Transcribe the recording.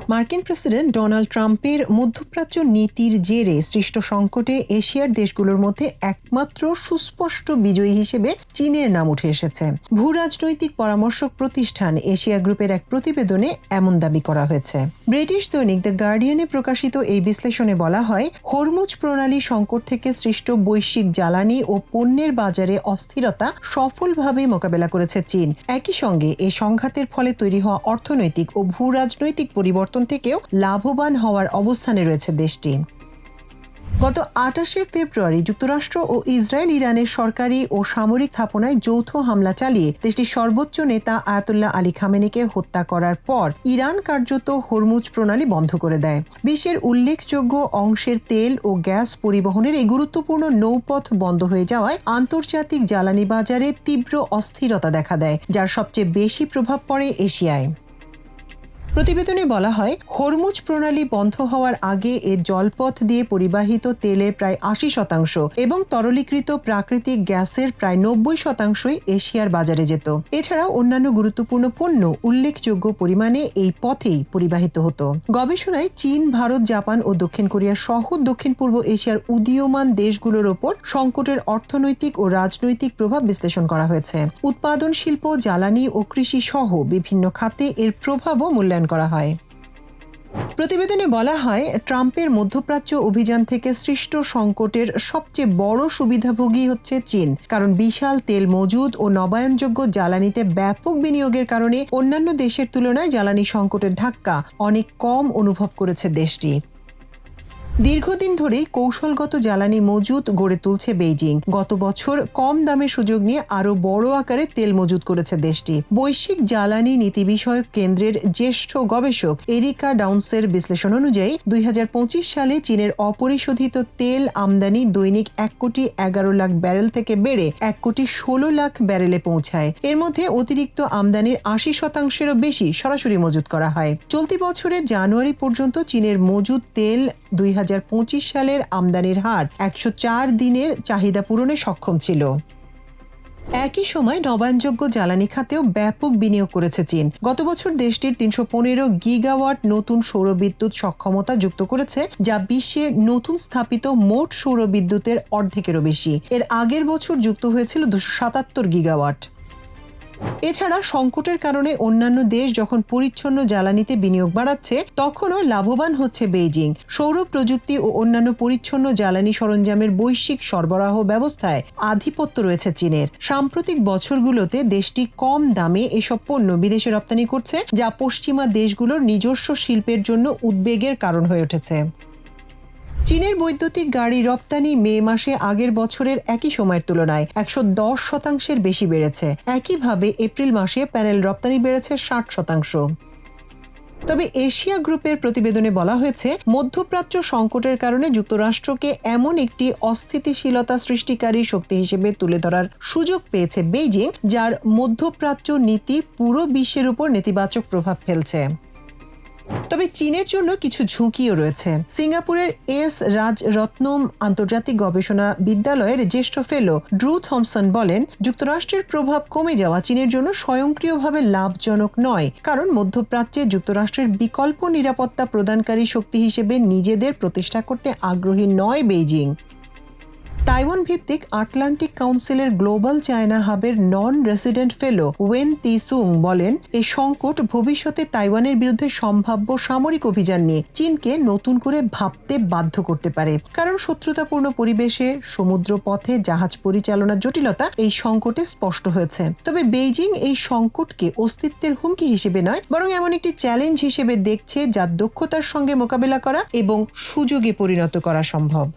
মার্কিন president Donald ট্রাম্পের মধ্যপ্রাচ্য নীতির জেরে সৃষ্ট সংকটে এশিয়ার দেশগুলোর মধ্যে একমাত্র সুস্পষ্ট বিজয়ী হিসেবে চীনের নাম উঠে এসেছে। ভূরাজনৈতিক পরামর্শক প্রতিষ্ঠান এশিয়া গ্রুপের এক প্রতিবেদনে এমন দাবি করা হয়েছে। ব্রিটিশ দৈনিক দ্য গার্ডিয়ানে প্রকাশিত এই বিশ্লেষণে বলা হয়, হরমুজ প্রণালী সংকট থেকে সৃষ্ট বৈশ্বিক জ্বালানি ও পণ্যের বাজারে অস্থিরতা সফলভাবে মোকাবেলা করেছে চীন। একই সঙ্গে এই সংঘাতের ফলে তৈরি হওয়া অর্থনৈতিক ও ভূরাজনৈতিক পরিবর্তন থেকেও লাভবান হওয়ার অবস্থানে রয়েছে দেশটি। গত 28 ফেব্রুয়ারি যুক্তরাষ্ট্র ও ইসরায়েল ইরানের সরকারি ও সামরিক স্থাপনায় যৌথ হামলা চালিয়ে দেশটির সর্বোচ্চ নেতা আয়াতুল্লাহ আলী খামেনিকে হত্যা করার পর ইরান কার্যত হরমুজ প্রণালী বন্ধ করে দেয়। বিশ্বের উল্লেখযোগ্য অংশের তেল ও গ্যাস পরিবহনের এই গুরুত্বপূর্ণ নৌপথ বন্ধ হয়ে যাওয়ায় আন্তর্জাতিক জ্বালানি বাজারে তীব্র অস্থিরতা দেখা দেয়, যার সবচেয়ে বেশি প্রভাব পড়ে এশিয়ায়। প্রতিবেদনে বলা হয়, হরমুজ প্রণালী বন্ধ হওয়ার আগে এর জলপথ দিয়ে পরিবাহিত তেলের প্রায় 80% এবং তরলীকৃত প্রাকৃতিক গ্যাসের প্রায় 90%ই এশিয়ার বাজারে যেত। এছাড়াও অন্যান্য গুরুত্বপূর্ণ পণ্য উল্লেখযোগ্য পরিমাণে এই পথেই পরিবাহিত হতো। গবেষণায় চীন, ভারত, জাপান ও দক্ষিণ কোরিয়া সহ দক্ষিণ পূর্ব এশিয়ার উদীয়মান দেশগুলোর ওপর সংকটের অর্থনৈতিক ও রাজনৈতিক প্রভাব বিশ্লেষণ করা হয়েছে। উৎপাদন শিল্প, জ্বালানি ও কৃষি সহ বিভিন্ন খাতে এর প্রভাবও মূল্যায়ন করা হয়। প্রতিবেদনে বলা হয়, ট্রাম্পের মধ্যপ্রাচ্য অভিযান থেকে সৃষ্ট সংকটের সবচেয়ে বড় সুবিধাভোগী হচ্ছে চীন, কারণ বিশাল তেল মজুদ ও নবায়নযোগ্য জ্বালানিতে ব্যাপক বিনিয়োগের কারণে অন্যান্য দেশের তুলনায় জ্বালানি সংকটের ধাক্কা অনেক কম অনুভব করেছে দেশটি। দীর্ঘদিন ধরেই কৌশলগত জ্বালানি মজুদ গড়ে তুলছে বেইজিং। গত বছর কম দামের সুযোগ নিয়ে আরো বড় আকারে তেল মজুদ করেছে দেশটি। বৈশ্বিক জ্বালানি নীতি বিষয়ক কেন্দ্রের জ্যেষ্ঠ গবেষক এরিকা ডাউন্সের বিশ্লেষণ অনুযায়ী 2025 সালে চীনের অপরিশোধিত তেল আমদানি দৈনিক 1,11,00,000 ব্যারেল থেকে বেড়ে 1,16,00,000 ব্যারেলে পৌঁছায়। এর মধ্যে অতিরিক্ত আমদানির 80%-এরও বেশি সরাসরি মজুদ করা হয়। চলতি বছরের জানুয়ারি পর্যন্ত চীনের মজুদ তেল 2025 সালের আমদানির হার 104 দিনের চাহিদা পূরণে সক্ষম ছিল। একই সময় নবায়নযোগ্য জ্বালানি খাতেও ব্যাপক বিনিয়োগ করেছে চীন। গত বছর দেশটির 315 গিগাওয়াট নতুন সৌরবিদ্যুৎ সক্ষমতা যুক্ত করেছে, যা বিশ্বে নতুন স্থাপিত মোট সৌরবিদ্যুতের অর্ধেকেরও বেশি। এর আগের বছর যুক্ত হয়েছিল 277 গিগাওয়াট। এছাড়া সংকটের কারণে অন্যান্য দেশ যখন পরিচ্ছন্ন জ্বালানিতে বিনিয়োগ বাড়াচ্ছে, তখনও লাভবান হচ্ছে বেইজিং। সৌর প্রযুক্তি ও অন্যান্য পরিচ্ছন্ন জ্বালানি সরঞ্জামের বৈশ্বিক সরবরাহ ব্যবস্থায় আধিপত্য রয়েছে চীনের। সাম্প্রতিক বছরগুলোতে দেশটি কম দামে এসব পণ্য বিদেশে রপ্তানি করছে, যা পশ্চিমা দেশগুলোর নিজস্ব শিল্পের জন্য উদ্বেগের কারণ হয়ে উঠেছে। চীনের বৈদ্যুতিক গাড়ি রপ্তানি মে মাসে আগের বছরের একই সময়ের তুলনায় 110% বেশি বেড়েছে। একইভাবে এপ্রিল মাসে প্যানেল রপ্তানি বেড়েছে 60%। তবে এশিয়া গ্রুপের প্রতিবেদনে বলা হয়েছে, মধ্যপ্রাচ্য সংকটের কারণে যুক্তরাষ্ট্রকে এমন একটি অস্থিতিশীলতা সৃষ্টিকারী শক্তি হিসেবে তুলে ধরার সুযোগ পেয়েছে বেইজিং, যার মধ্যপ্রাচ্য নীতি পুরো বিশ্বের উপর নেতিবাচক প্রভাব ফেলছে। তবে চীনের জন্য কিছু ঝুঁকিও রয়েছে। সিঙ্গাপুরের এস রাজরত্নম আন্তর্জাতিক গবেষণা বিদ্যালয়ের জ্যেষ্ঠ ফেলো ড্রু থমসন বলেন, যুক্তরাষ্ট্রের প্রভাব কমে যাওয়া চীনের জন্য স্বয়ংক্রিয়ভাবে লাভজনক নয়, কারণ মধ্যপ্রাচ্যে যুক্তরাষ্ট্রের বিকল্প নিরাপত্তা প্রদানকারী শক্তি হিসেবে নিজেদের প্রতিষ্ঠা করতে আগ্রহী নয় বেইজিং। তাইওয়ান ভিত্তিক আটলান্টিক কাউন্সিলের গ্লোবাল চায়না হাবের non resident fellow Wen Tisung বলেন, এই সংকট ভবিষ্যতে তাইওয়ানের বিরুদ্ধে সম্ভাব্য সামরিক অভিযান নিয়ে চীনকে নতুন করে ভাবতে বাধ্য করতে পারে, কারণ শত্রুতাপূর্ণ পরিবেশে সমুদ্র পথে জাহাজ পরিচালনার জটিলতা এই সংকটে স্পষ্ট হয়েছে। তবে বেইজিং এই সংকটকে অস্তিত্বের হুমকি হিসেবে নয়, বরং এমন একটি চ্যালেঞ্জ হিসেবে দেখছে, যা দক্ষতার সঙ্গে মোকাবেলা করা এবং সুযোগে পরিণত করা সম্ভব।